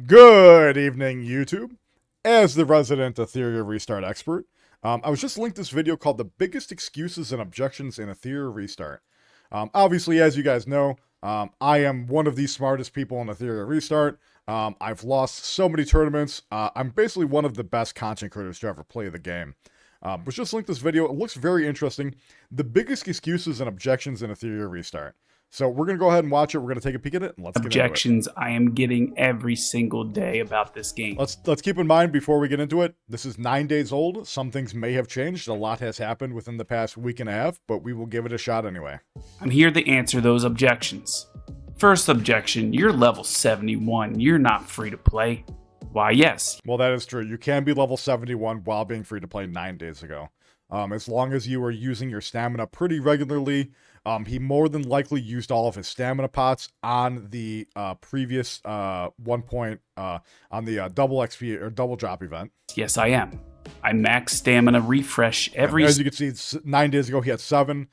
Good evening, YouTube. As the resident Etheria restart expert, I was just linked this video called The Biggest Excuses and Objections in Etheria Restart. Obviously, as you guys know, I am one of the smartest people in Etheria Restart. I've lost so many tournaments. I'm basically one of the best content creators to ever play the game. Was just linked this video. It looks very interesting. The biggest excuses and objections in Etheria Restart. So we're going to go ahead and watch it. We're going to take a peek at it, and let's get into it. Objections I am getting every single day about this game. Let's keep in mind before we get into it, this is 9 days old. Some things may have changed. A lot has happened within the past week and a half, but we will give it a shot anyway. I'm here to answer those objections. First objection, you're level 71. You're not free to play. Why, yes. Well, that is true. You can be level 71 while being free to play 9 days ago. As long as you are using your stamina pretty regularly. He more than likely used all of his stamina pots on the previous on the double XP or double drop event. Yes, I am. I max stamina refresh every... As you can see, 9 days ago he had 7.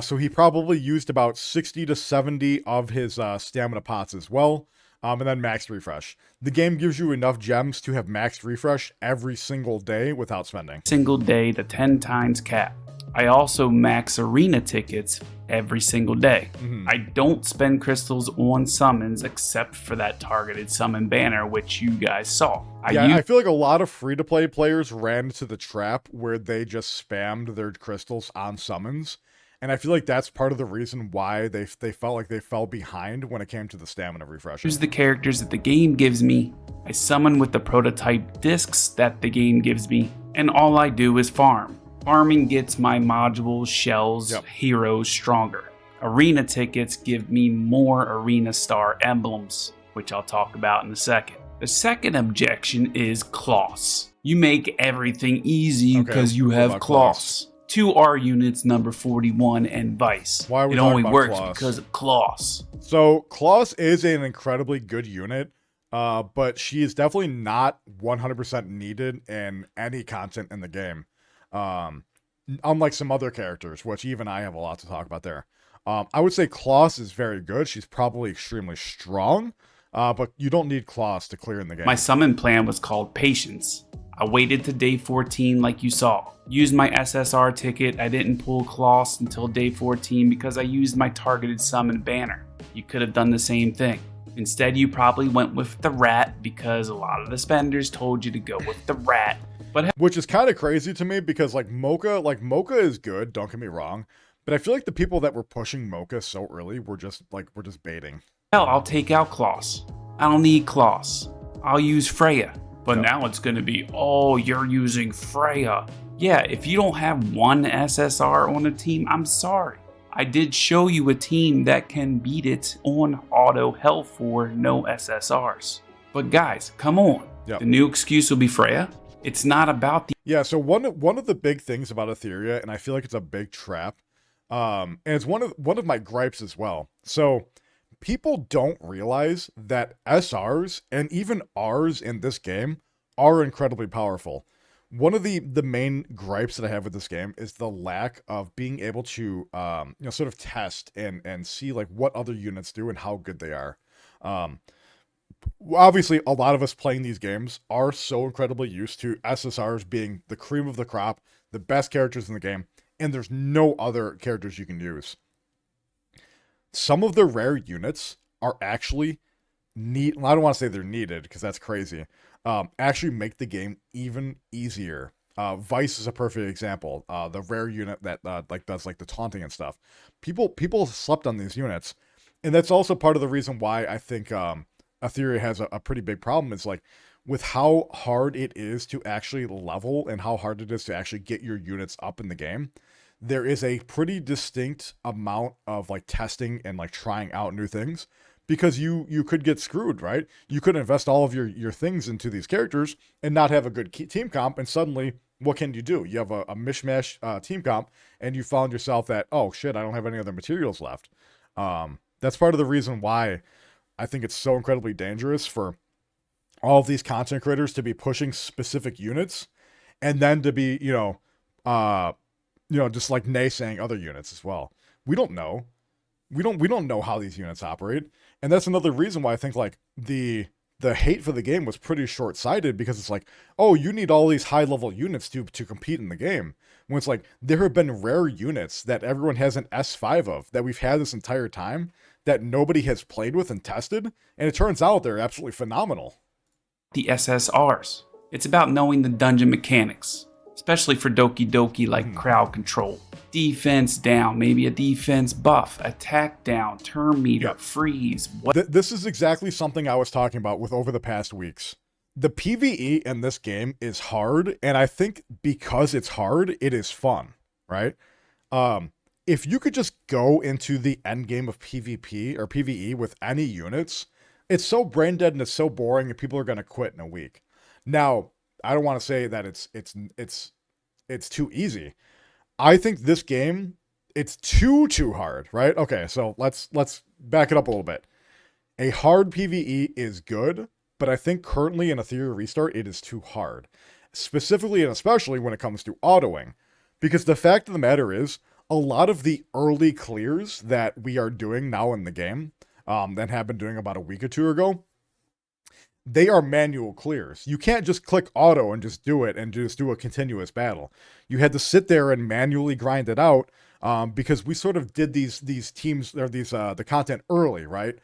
So he probably used about 60 to 70 of his stamina pots as well. And then max refresh. The game gives you enough gems to have max refresh every single day without spending. Single day, the 10 times cap. I also max arena tickets every single day. I don't spend crystals on summons except for that targeted summon banner, which you guys saw. I feel like a lot of free-to-play players ran into the trap where they just spammed their crystals on summons. And I feel like that's part of the reason why they felt like they fell behind when it came to the stamina refresh. Use the characters that the game gives me. I summon with the prototype discs that the game gives me. And all I do is farm. Farming gets my modules, shells, heroes stronger. Arena tickets give me more arena star emblems, which I'll talk about in a second. The second objection is Claus. You make everything easy because you have Claus. 2R units number 41 and Vice. Why are we it talking only about works Claus? because of Claus. So Claus is an incredibly good unit, but she is definitely not 100% needed in any content in the game. Unlike some other characters, which even I have a lot to talk about there. I would say Claus is very good. She's probably extremely strong, but you don't need Claus to clear in the game. My summon plan was called Patience. I waited to day 14 like you saw. Used my SSR ticket. I didn't pull Claus until day 14 because I used my targeted summon banner. You could have done the same thing. Instead, you probably went with the rat because a lot of the spenders told you to go with the rat. Which is kind of crazy to me because Mocha is good, don't get me wrong, but I feel like the people that were pushing Mocha so early were just baiting. Hell, I'll take out Claus. I don't need Claus. I'll use Freya. But now it's going to be, oh, you're using Freya. Yeah, if you don't have one SSR on a team, I'm sorry. I did show you a team that can beat it on auto hell for no SSRs. But guys, come on. The new excuse will be Freya. It's not about the... Yeah, so one of the big things about Etheria, and I feel like it's a big trap, and it's one of my gripes as well. So people don't realize that SRs and even Rs in this game are incredibly powerful. One of the main gripes that I have with this game is the lack of being able to sort of test and see like what other units do and how good they are. Obviously, a lot of us playing these games are so incredibly used to SSRs being the cream of the crop, the best characters in the game, and there's no other characters you can use. Some of the rare units are actually neat. Well, I don't want to say they're needed because that's crazy. Actually make the game even easier. Vice is a perfect example. The rare unit that does the taunting and stuff. People slept on these units, and that's also part of the reason why I think Etheria has a pretty big problem. Is like with how hard it is to actually level and how hard it is to actually get your units up in the game. There is a pretty distinct amount of testing and trying out new things. Because you could get screwed, right? You could invest all of your things into these characters and not have a good team comp, and suddenly, what can you do? You have a mishmash team comp, and you found yourself that, oh shit, I don't have any other materials left. That's part of the reason why I think it's so incredibly dangerous for all of these content creators to be pushing specific units, and then to be, just naysaying other units as well. We don't know. We don't know how these units operate. And that's another reason why I think the the hate for the game was pretty short-sighted because it's like, oh, you need all these high-level units to compete in the game. When it's like, there have been rare units that everyone has an S5 of that we've had this entire time that nobody has played with and tested, and it turns out they're absolutely phenomenal. The SSRs. It's about knowing the dungeon mechanics, especially for Doki Doki like crowd control. Defense down, maybe a defense buff, attack down, turn meter, freeze. This is exactly something I was talking about with over the past weeks. The PvE in this game is hard, and I think because it's hard, it is fun, right? If you could just go into the end game of PvP or PvE with any units, it's so brain dead and it's so boring and people are going to quit in a week. Now, I don't want to say that it's too easy. I think this game, it's too hard, right? Okay, so let's back it up a little bit. A hard PvE is good, but I think currently in Etheria Restart, it is too hard. Specifically and especially when it comes to autoing. Because the fact of the matter is, a lot of the early clears that we are doing now in the game, that have been doing about a week or two ago, they are manual clears. You can't just click auto and just do it and just do a continuous battle. You had to sit there and manually grind it out, because we sort of did these teams or the content early, right?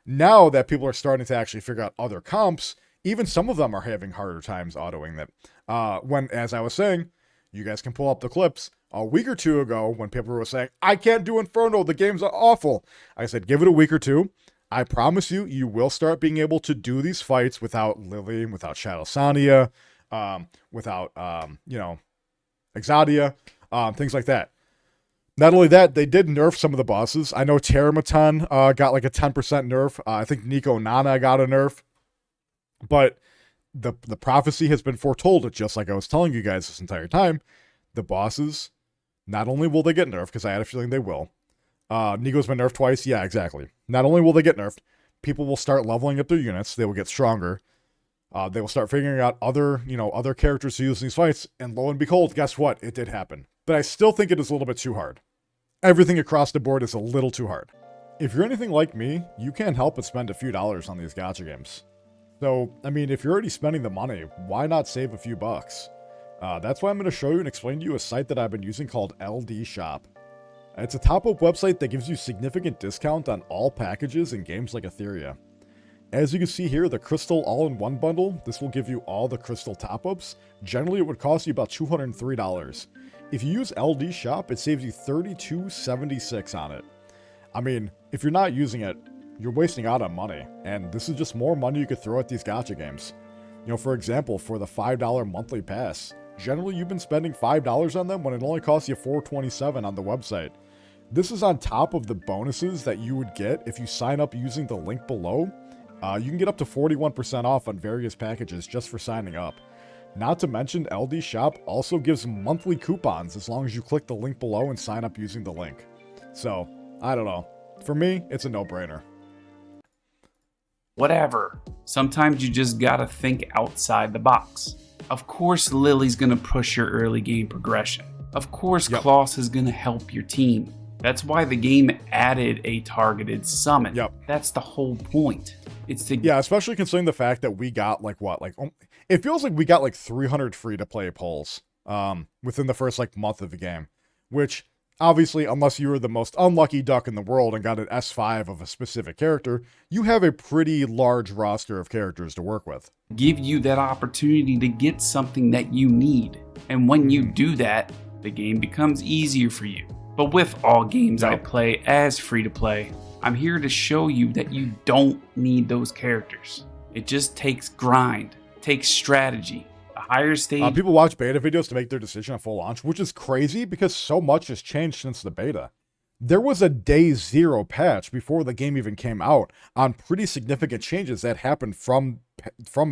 Now that people are starting to actually figure out other comps, even some of them are having harder times autoing that. When, as I was saying, you guys can pull up the clips. A week or two ago, when people were saying, I can't do Inferno, the game's awful, I said, give it a week or two. I promise you, you will start being able to do these fights without Lily, without Shadow Sonya, without, Exodia, things like that. Not only that, they did nerf some of the bosses. I know Terramatan got like a 10% nerf. I think Nico Nana got a nerf. But the prophecy has been foretold, just like I was telling you guys this entire time. The bosses, not only will they get nerfed, because I had a feeling they will. Nico's been nerfed twice. Yeah, exactly. Not only will they get nerfed, people will start leveling up their units. They will get stronger. They will start figuring out other characters to use in these fights. And lo and behold, guess what? It did happen. But I still think it is a little bit too hard. Everything across the board is a little too hard. If you're anything like me, you can't help but spend a few dollars on these gacha games. So, I mean, if you're already spending the money, why not save a few bucks? That's why I'm going to show you and explain to you a site that I've been using called LD Shop. It's a top-up website that gives you significant discount on all packages in games like Etheria. As you can see here, the Crystal All-in-One bundle, this will give you all the Crystal top-ups. Generally, it would cost you about $203. If you use LD Shop, it saves you $32.76 on it. I mean, if you're not using it, you're wasting out on money, and this is just more money you could throw at these gacha games. You know, for example, for the $5 monthly pass, generally you've been spending $5 on them when it only costs you $4.27 on the website. This is on top of the bonuses that you would get if you sign up using the link below. You can get up to 41% off on various packages just for signing up. Not to mention, LD Shop also gives monthly coupons as long as you click the link below and sign up using the link. So, I don't know. For me, it's a no-brainer. Whatever. Sometimes you just gotta think outside the box. Of course Lily's gonna push your early game progression. Of course Claus is gonna help your team. That's why the game added a targeted summon. That's the whole point. Yeah, especially considering the fact that we got it feels like we got like 300 free-to-play polls within the first month of the game, which obviously, unless you were the most unlucky duck in the world and got an S5 of a specific character, you have a pretty large roster of characters to work with. Give you that opportunity to get something that you need. And when you do that, the game becomes easier for you. But with all games I play as free-to-play, I'm here to show you that you don't need those characters. It just takes grind, takes strategy. A higher stage. People watch beta videos to make their decision on full launch, which is crazy because so much has changed since the beta. There was a day 0 patch before the game even came out on pretty significant changes that happened from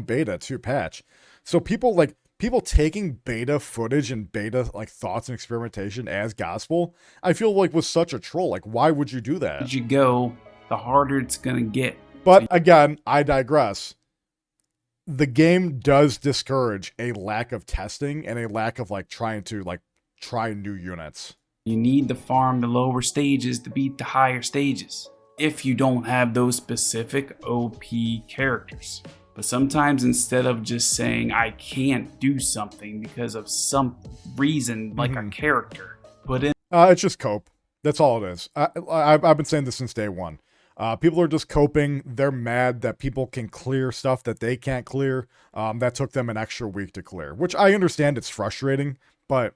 beta to patch. So people taking beta footage and beta thoughts and experimentation as gospel, I feel was such a troll. Why would you do that? As you go, the harder it's gonna get. But again, I digress. The game does discourage a lack of testing and a lack of trying to try new units. You need to farm the lower stages to beat the higher stages. if you don't have those specific OP characters. But sometimes instead of just saying I can't do something because of some reason, like a character, put in it's just cope. That's all it is. I've been saying this since day one. People are just coping. They're mad that people can clear stuff that they can't clear. That took them an extra week to clear, which I understand it's frustrating, but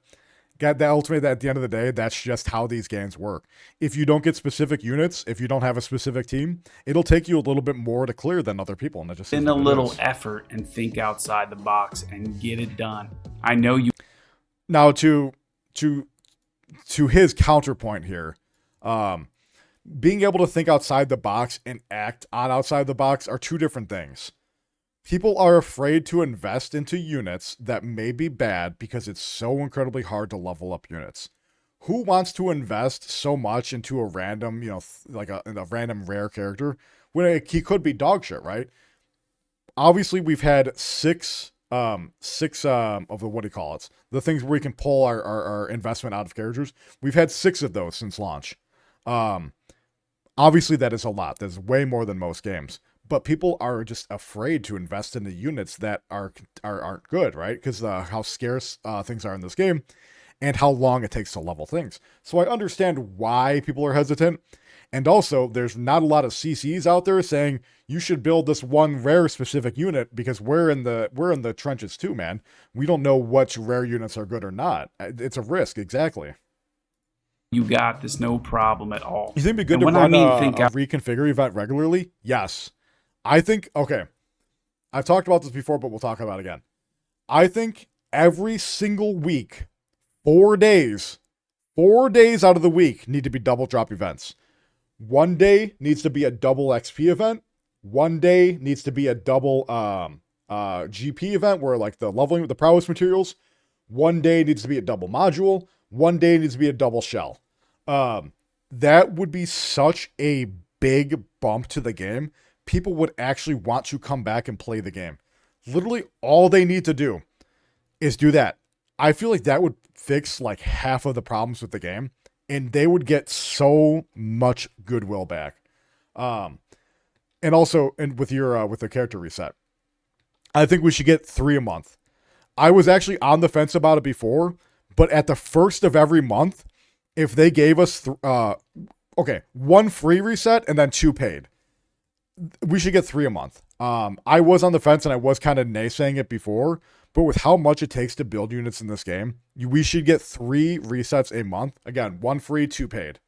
ultimately, at the end of the day, that's just how these games work. If you don't get specific units, if you don't have a specific team, it'll take you a little bit more to clear than other people, and that just in a little effort and think outside the box and get it done. I know you. Now, to his counterpoint here, being able to think outside the box and act on outside the box are two different things. People are afraid to invest into units that may be bad because it's so incredibly hard to level up units. Who wants to invest so much into a random, like a random rare character when he could be dog shit, right? Obviously, we've had six of the, what do you call it? The things where we can pull our investment out of characters. We've had 6 of those since launch. Obviously, that is a lot. That's way more than most games. But people are just afraid to invest in the units that aren't good, right? Because how scarce things are in this game and how long it takes to level things. So I understand why people are hesitant. And also, there's not a lot of CCs out there saying you should build this one rare specific unit because we're in the trenches too, man. We don't know which rare units are good or not. It's a risk, exactly. You got this, no problem at all. You think it'd be good to run a reconfigure event regularly? Yes. I think, okay, I've talked about this before, but we'll talk about it again. I think every single week, 4 days out of the week need to be double drop events. One day needs to be a double XP event. One day needs to be a double GP event where like the leveling with the prowess materials. One day needs to be a double module. One day needs to be a double shell. That would be such a big bump to the game. People would actually want to come back and play the game. Literally all they need to do is do that. I feel like that would fix like half of the problems with the game, and they would get so much goodwill back. And also, and with the character reset, I think we should get 3 a month. I was actually on the fence about it before, but at the first of every month, if they gave us 1 free reset and then 2 paid, we should get 3 a month. I was on the fence and I was kind of naysaying it before, but with how much it takes to build units in this game, we should get 3 resets a month. Again, 1 free, 2 paid.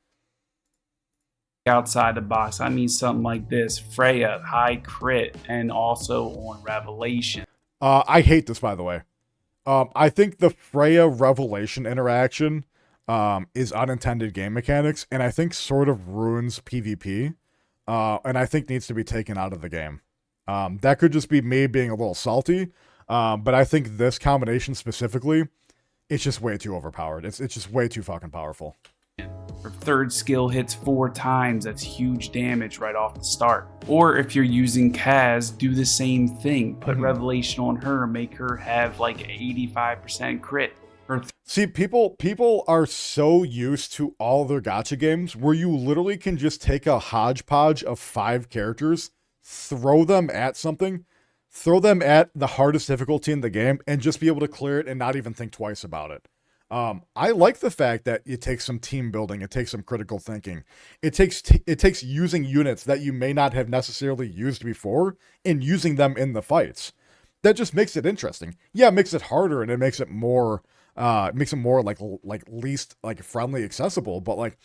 Outside the box, I mean something like this: Freya, high crit, and also on Revelation. I hate this, by the way. I think the Freya Revelation interaction is unintended game mechanics, and I think sort of ruins PvP. And I think needs to be taken out of the game. That could just be me being a little salty, but I think this combination specifically, it's just way too overpowered. It's just way too fucking powerful. Her 3rd skill hits 4 times. That's huge damage right off the start. Or if you're using Kaz, do the same thing. Put Revelation on her, make her have like 85% crit. See, people are so used to all their gacha games where you literally can just take a hodgepodge of 5 characters, throw them at something, throw them at the hardest difficulty in the game, and just be able to clear it and not even think twice about it. I like the fact that it takes some team building, it takes some critical thinking. It takes using units that you may not have necessarily used before and using them in the fights. That just makes it interesting. Yeah, it makes it harder and it makes it more like least like friendly accessible, but like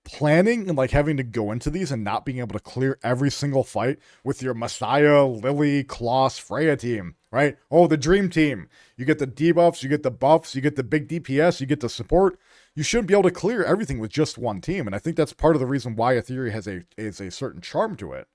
planning and like having to go into these and not being able to clear every single fight with your Messiah, Lily, Claus, Freya team, right? Oh, the dream team. You get the debuffs, you get the buffs, you get the big DPS, you get the support. You shouldn't be able to clear everything with just one team, and I think that's part of the reason why Etheria has a certain charm to it.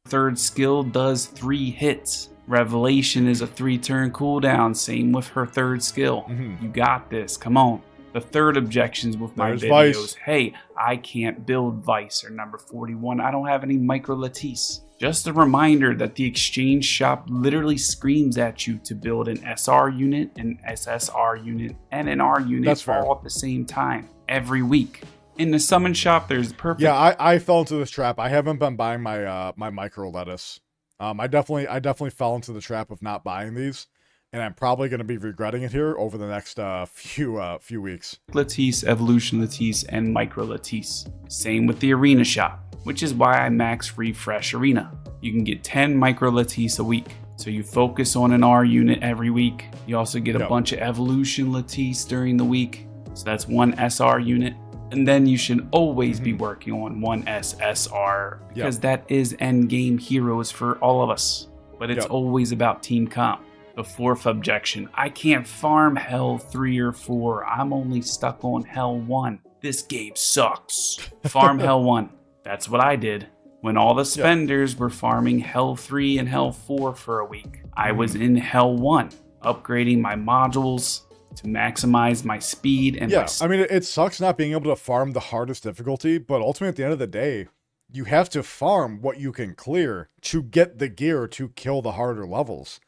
3rd skill does 3 hits. Revelation is a 3-turn cooldown. Same with her 3rd skill. You got this. Come on. The 3rd objections with my videos. Vice. Hey, I can't build Vice or number 41. I don't have any Micro Latisse. Just a reminder that the exchange shop literally screams at you to build an SR unit, an SSR unit, and an R unit all at the same time every week. In the summon shop, there's perfect. Yeah, I fell into this trap. I haven't been buying my my micro lettuce. I definitely fell into the trap of not buying these, and I'm probably going to be regretting it here over the next few weeks. Lattice, Evolution Lattice, and Micro Lattice. Same with the Arena shop, which is why I max Refresh Arena. You can get 10 Micro Lattice a week. So you focus on an R unit every week. You also get a bunch of Evolution Lattice during the week. So that's one SR unit. And then you should always be working on one SSR because that is end game heroes for all of us. But it's always about team comp. The fourth objection, I can't farm Hell 3 or 4. I'm only stuck on Hell 1. This game sucks. Farm Hell 1. That's what I did. When all the spenders were farming Hell 3 and Hell 4 for a week, I was in Hell 1, upgrading my modules to maximize my speed and I mean, it sucks not being able to farm the hardest difficulty, but ultimately at the end of the day, you have to farm what you can clear to get the gear to kill the harder levels.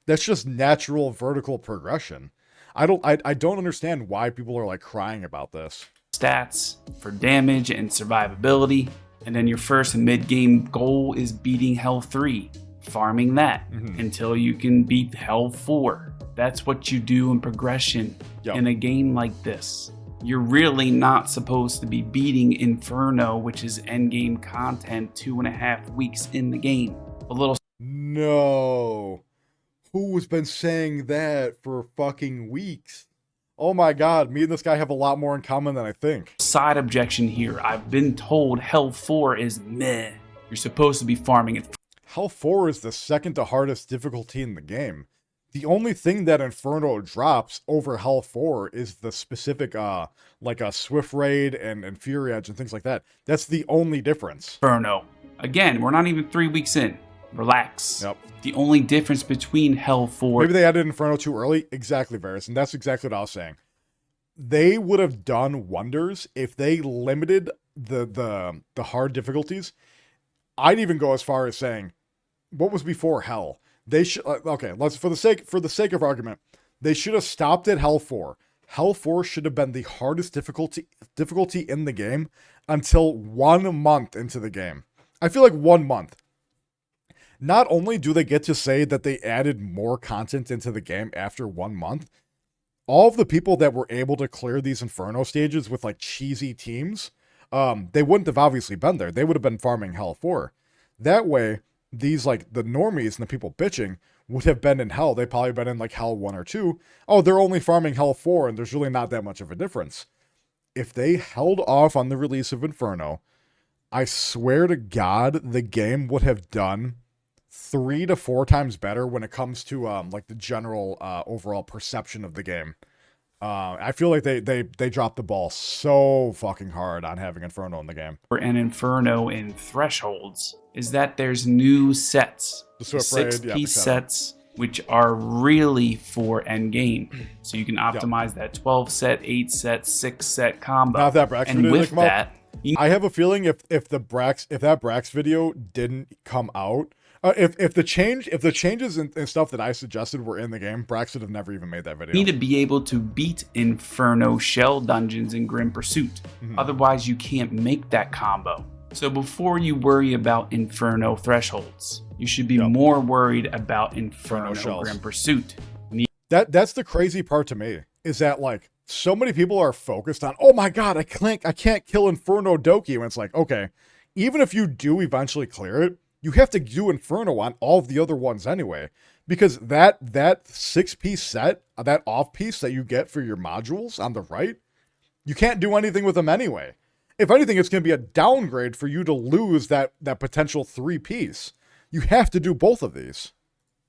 That's just natural vertical progression. I don't understand why people are like crying about this. Stats for damage and survivability, and then your first mid-game goal is beating Hell 3, farming that until you can beat Hell 4. That's what you do in progression in a game like this. You're really not supposed to be beating Inferno, which is endgame content 2.5 weeks in the game. A little No. Who's been saying that for fucking weeks? Oh my god, me and this guy have a lot more in common than I think. Side objection here. I've been told Hell 4 is meh. You're supposed to be farming it. Hell 4 is the second to hardest difficulty in the game. The only thing that Inferno drops over Hell 4 is the specific, like a Swift Raid and Fury Edge and things like that. That's the only difference. Inferno. Again, we're not even 3 weeks in. Relax. The only difference between Hell 4... Maybe they added Inferno too early? Exactly, Varys, and that's exactly what I was saying. They would have done wonders if they limited the hard difficulties. I'd even go as far as saying, what was before Hell? They should okay. Let's for the sake of argument, they should have stopped at Hell 4. Hell 4 should have been the hardest difficulty in the game until 1 month into the game. I feel like 1 month. Not only do they get to say that they added more content into the game after 1 month, all of the people that were able to clear these Inferno stages with like cheesy teams, they wouldn't have obviously been there. They would have been farming Hell 4. That way, these like the normies and the people bitching would have been in Hell. They'd probably been in like Hell 1 or 2. Oh, they're only farming Hell 4 and there's really not that much of a difference. If they held off on the release of Inferno, I swear to God, the game would have done 3 to 4 times better when it comes to like the general overall perception of the game. I feel like they dropped the ball so fucking hard on having Inferno in the game. And Inferno in Thresholds is that there's new sets, the 6-piece sets, which are really for endgame. So you can optimize that 12 set, 8 set, 6 set combo. Now if that Brax and with that, I have a feeling if that Brax video didn't come out, if the changes and stuff that I suggested were in the game, Brax would have never even made that video. You need to be able to beat Inferno shell dungeons in Grim Pursuit. Otherwise, you can't make that combo. So before you worry about Inferno Thresholds, you should be more worried about Inferno Grim Pursuit. That's the crazy part to me, is that like so many people are focused on, oh my god, I can't kill Inferno Doki, and it's like, okay, even if you do eventually clear it, you have to do Inferno on all of the other ones anyway, because that 6-piece set, that off piece that you get for your modules on the right, you can't do anything with them anyway. If anything, it's going to be a downgrade for you to lose that potential 3-piece. You have to do both of these.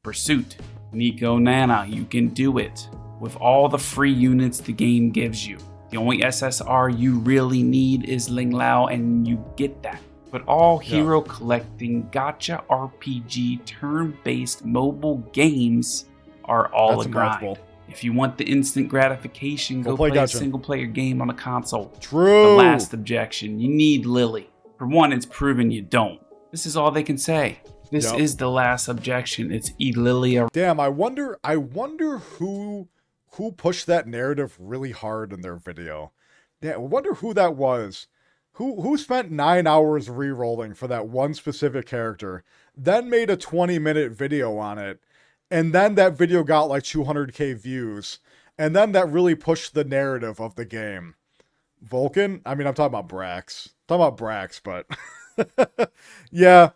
Pursuit, Nico Nana, you can do it with all the free units the game gives you. The only SSR you really need is Ling Lao, and you get that. But all hero collecting gacha RPG turn-based mobile games are all a grind. If you want the instant gratification, go play a single-player game on a console. True. The last objection, you need Lily. For one, it's proven you don't. This is all they can say. This is the last objection. It's Etheria. Damn, I wonder who pushed that narrative really hard in their video. Yeah, I wonder who that was. Who spent 9 hours re-rolling for that one specific character, then made a 20-minute video on it, and then that video got like 200k views, and then that really pushed the narrative of the game. Vulcan? I mean, I'm talking about Brax. But yeah.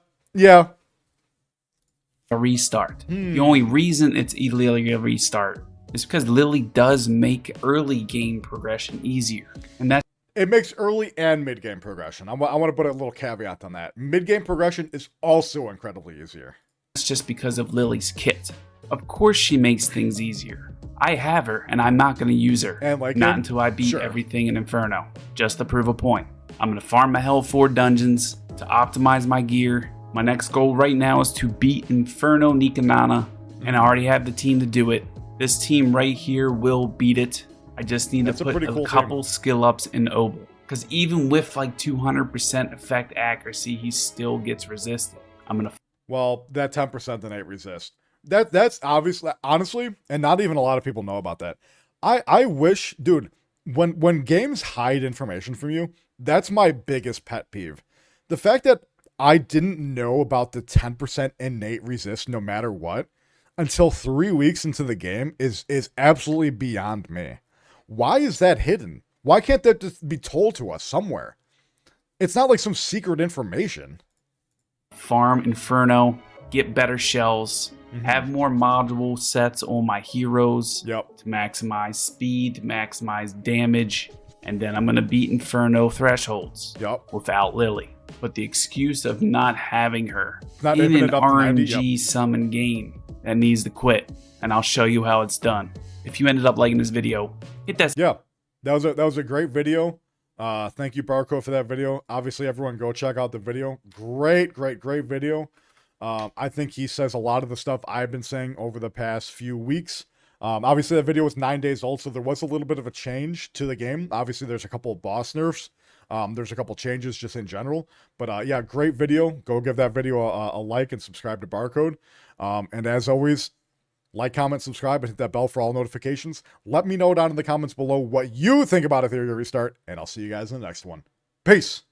A restart. The only reason it's Etheria restart is because Lily does make early game progression easier, and that's It makes early and mid-game progression. I want to put a little caveat on that. Mid-game progression is also incredibly easier. just because of Lily's kit. Of course she makes things easier. I have her, and I'm not going to use her. And like not him? until I beat Sure. everything in Inferno, just to prove a point. I'm going to farm my Hell 4 dungeons to optimize my gear. My next goal right now is to beat Inferno Nikanana, and I already have the team to do it. This team right here will beat it. I just need That's to a put pretty cool a couple skill ups in Obel. Because even with like 200% effect accuracy, he still gets resisted. I'm going to Well, that 10% innate resist. That's obviously, honestly, and not even a lot of people know about that. I wish, dude, when games hide information from you, that's my biggest pet peeve. The fact that I didn't know about the 10% innate resist no matter what until 3 weeks into the game is absolutely beyond me. Why is that hidden? Why can't that just be told to us somewhere? It's not like some secret information. farm Inferno, get better shells, have more module sets on my heroes Yep. to maximize speed, maximize damage, and then I'm going to beat Inferno thresholds Yep. without Lily. But the excuse of not having her Not in infinite an up to 90, RNG summon game that needs to quit, and I'll show you how it's done. If you ended up liking this video, hit that Yeah. That was a great video. Thank you, Barco, for that video. Obviously, everyone go check out the video. Great video. I think he says a lot of the stuff I've been saying over the past few weeks. Obviously, that video was 9 days old, so there was a little bit of a change to the game. Obviously, there's a couple of boss nerfs. There's a couple changes just in general. But yeah, great video. Go give that video a like and subscribe to Barcode. And as always, like, comment, subscribe, and hit that bell for all notifications. Let me know down in the comments below what you think about Etheria Restart, and I'll see you guys in the next one. Peace!